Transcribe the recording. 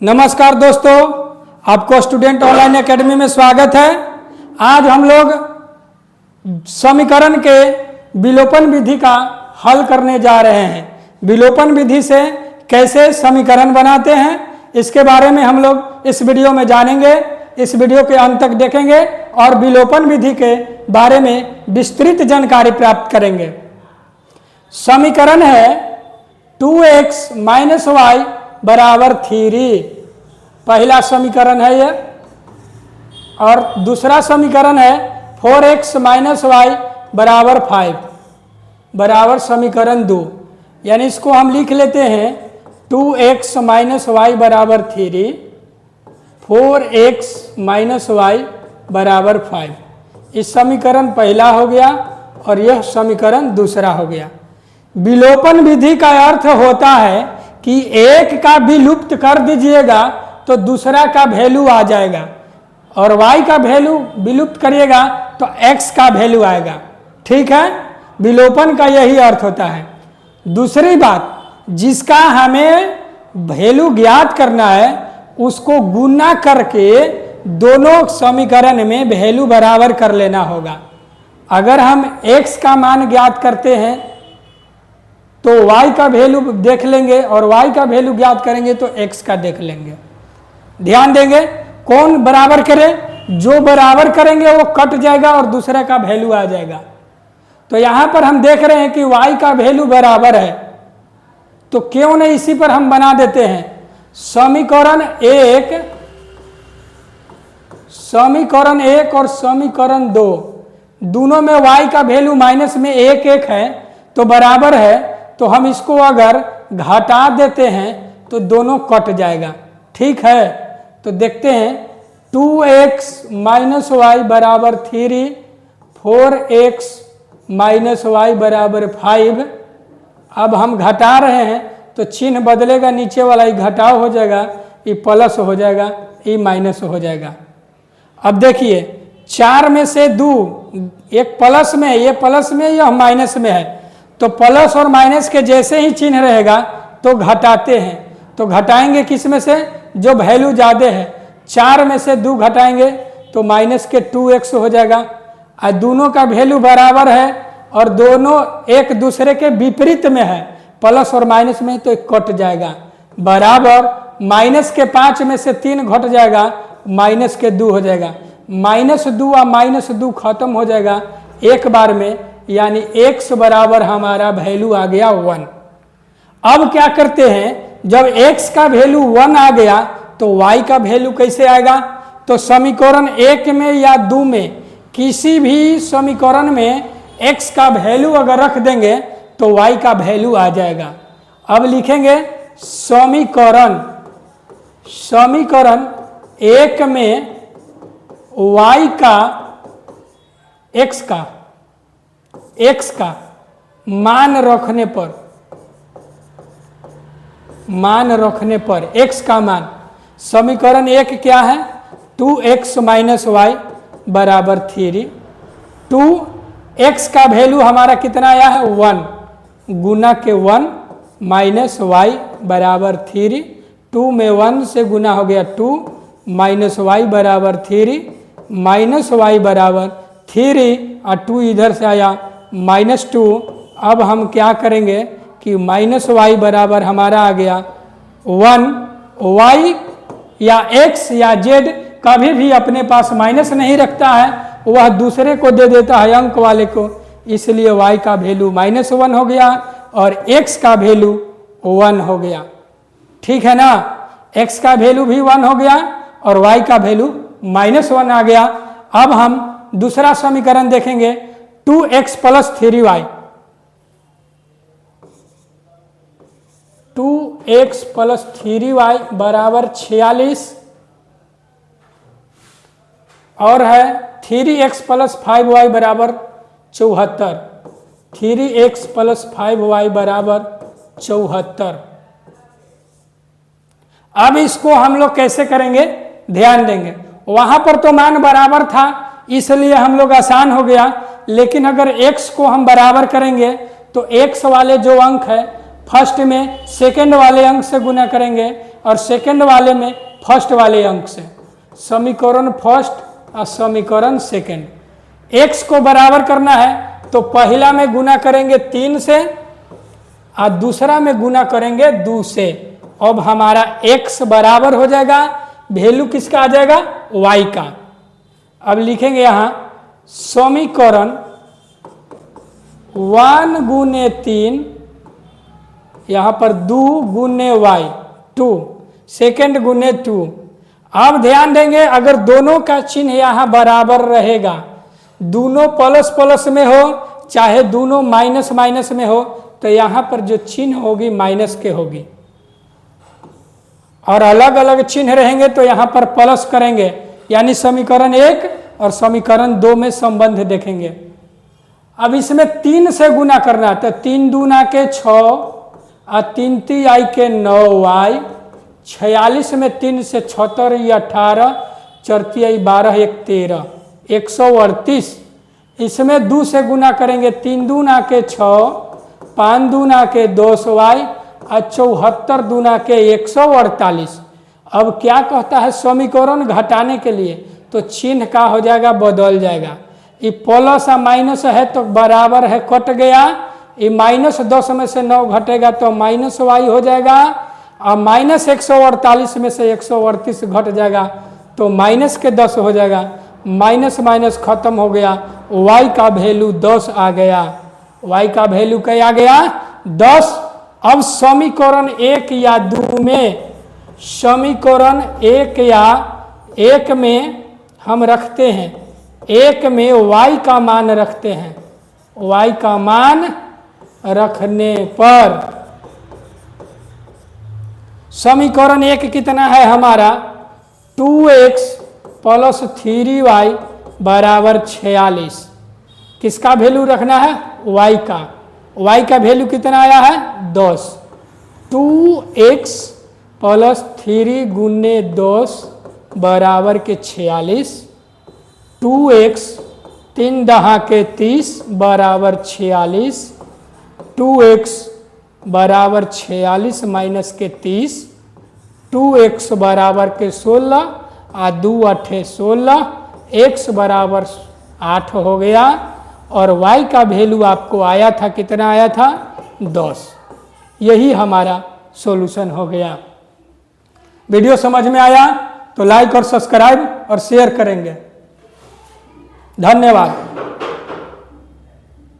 नमस्कार दोस्तों, आपको स्टूडेंट ऑनलाइन एकेडमी में स्वागत है। आज हम लोग समीकरण के विलोपन विधि का हल करने जा रहे हैं। विलोपन विधि से कैसे समीकरण बनाते हैं इसके बारे में हम लोग इस वीडियो में जानेंगे। इस वीडियो के अंत तक देखेंगे और विलोपन विधि के बारे में विस्तृत जानकारी प्राप्त करेंगे। समीकरण है 2x - y बराबर 3। पहला समीकरण है ये, और दूसरा समीकरण है 4x - y बराबर 5 बराबर समीकरण 2। यानी इसको हम लिख लेते हैं 2x - y बराबर 3, 4x - y बराबर 5। इस समीकरण पहला हो गया और यह समीकरण दूसरा हो गया। विलोपन विधि का अर्थ होता है कि एक का विलुप्त कर दीजिएगा तो दूसरा का वैल्यू आ जाएगा, और y का वैल्यू विलुप्त करिएगा तो x का वैल्यू आएगा। ठीक है, विलोपन का यही अर्थ होता है। दूसरी बात, जिसका हमें वैल्यू ज्ञात करना है उसको गुना करके दोनों समीकरण में वैल्यू बराबर कर लेना होगा। अगर हम x का मान ज्ञात करते हैं तो y का वैल्यू देख लेंगे, और y का वैल्यू ज्ञात करेंगे तो x का देख लेंगे। ध्यान देंगे, कौन बराबर करे, जो बराबर करेंगे वो कट जाएगा और दूसरे का वैल्यू आ जाएगा। तो यहां पर हम देख रहे हैं कि y का वैल्यू बराबर है, तो क्यों नहीं इसी पर हम बना देते हैं। समीकरण एक और समीकरण 2 दोनों में y का वैल्यू माइनस में 1 है तो बराबर है, तो हम इसको अगर घटा देते हैं तो दोनों कट जाएगा। ठीक है, तो देखते हैं 2x - y बराबर 3, 4x - y बराबर 5। अब हम घटा रहे हैं तो चिन्ह बदलेगा, नीचे वाला ही घटाव हो जाएगा, ये प्लस हो जाएगा, ये माइनस हो जाएगा। अब देखिए 4 में से 2, एक प्लस में है, ये प्लस में, यह माइनस में है, तो प्लस और माइनस के जैसे ही चिन्ह रहेगा तो घटाते हैं। तो घटाएंगे किस में से, जो वैल्यू ज़्यादा है। 4 में से 2 घटाएंगे तो माइनस के 2x हो जाएगा, और दोनों का वैल्यू बराबर है और दोनों एक दूसरे के विपरीत में है, प्लस और माइनस में, तो कट जाएगा। बराबर माइनस के 5 में से 3 घट जाएगा, माइनस के 2 हो जाएगा। -2 और -2 खत्म हो जाएगा एक बार में, यानी x बराबर हमारा वैल्यू आ गया 1। अब क्या करते हैं, जब x का वैल्यू 1 आ गया तो y का वैल्यू कैसे आएगा। तो समीकरण 1 में या 2 में किसी भी समीकरण में x का वैल्यू अगर रख देंगे तो y का वैल्यू आ जाएगा। अब लिखेंगे समीकरण 1 में y का x का मान रखने पर x का मान, समीकरण 1 क्या है, 2x - y बराबर 3। 2x का वैल्यू हमारा कितना आया है 1, गुना के 1 माइनस y बराबर 3। 2 में 1 से गुना हो गया 2, माइनस y बराबर 3, माइनस y बराबर 3, और 2 इधर से आया -2। अब हम क्या करेंगे कि -y बराबर हमारा आ गया 1। y या x या z कभी भी अपने पास माइनस नहीं रखता है, वह दूसरे को दे देता है अंक वाले को, इसलिए y का वैल्यू -1 हो गया और x का वैल्यू 1 हो गया। ठीक है ना, x का वैल्यू भी 1 हो गया और y का वैल्यू -1 आ गया। अब हम दूसरा समीकरण देखेंगे 2x + 3y। 2x + 3y बराबर 46, और है 3x + 5y बराबर 74। 3x + 5y बराबर 74। अब इसको हम लोग कैसे करेंगे, ध्यान देंगे। वहां पर तो मान बराबर था इसलिए हम लोग आसान हो गया, लेकिन अगर x को हम बराबर करेंगे तो x वाले जो अंक है फर्स्ट में सेकंड वाले अंक से गुना करेंगे और सेकंड वाले में फर्स्ट वाले अंक से। समीकरण फर्स्ट और समीकरण सेकंड। x को बराबर करना है तो पहला में गुना करेंगे 3 से और दूसरा में गुना करेंगे 2 से। अब हमारा x बराबर हो जाएगा, वैल्यू किसका आ जाएगा, y का। अब लिखेंगे यहां समीकरण 1 गुने 3, यहां पर 2 गुने y 2, सेकेंड गुने 2। अब ध्यान देंगे अगर दोनों का चिन्ह यहां बराबर रहेगा, दोनों प्लस प्लस में हो चाहे दोनों माइनस माइनस में हो, तो यहां पर जो चिन्ह होगी माइनस के होगी, और अलग अलग चिन्ह रहेंगे तो यहां पर प्लस करेंगे, यानी समीकरण 1 और समीकरण 2 में संबंध देखेंगे। अब इसमें 3 से गुना करना है तो 3 दूना के 6 और 3 3 आई के 9y, 46 में 3 से 76 ये 18, 4 आई 12 1 13, 138। इसमें 2 से गुना करेंगे, 3 दूना के 6, 5 दूना के 2y और 74 दूना के 148। अब क्या कहता है, समीकरण घटाने के लिए तो चिन्ह का हो जाएगा, बदल जाएगा। ये प्लस और माइनस है तो बराबर है, कट गया। ये -10 में से 9 घटेगा तो -y हो जाएगा, और -148 में से 138 घट जाएगा तो माइनस के 10 हो जाएगा। माइनस माइनस खत्म हो गया, y का वैल्यू 10 आ गया। y का वैल्यू क्या आ गया, 10। अब समीकरण 1 या 2 में, समीकरण 1 या 1 में हम रखते हैं, 1 में y का मान रखते हैं। y का मान रखने पर समीकरण 1 कितना है हमारा, 2x प्लस 3y बराबर 46। किसका वैल्यू रखना है, y का। y का वैल्यू कितना आया है, 10। 2x प्लस 3 गुने 10 बराबर के 46। 2x 3 दहा के 30 बराबर 46। 2x बराबर 46 माइनस के 30, 2x बराबर के 16 और 2 8 16, x बराबर 8 हो गया। और y का वैल्यू आपको आया था, कितना आया था, 10। यही हमारा सॉल्यूशन हो गया। वीडियो समझ में आया तो लाइक और सब्सक्राइब और शेयर करेंगे। धन्यवाद।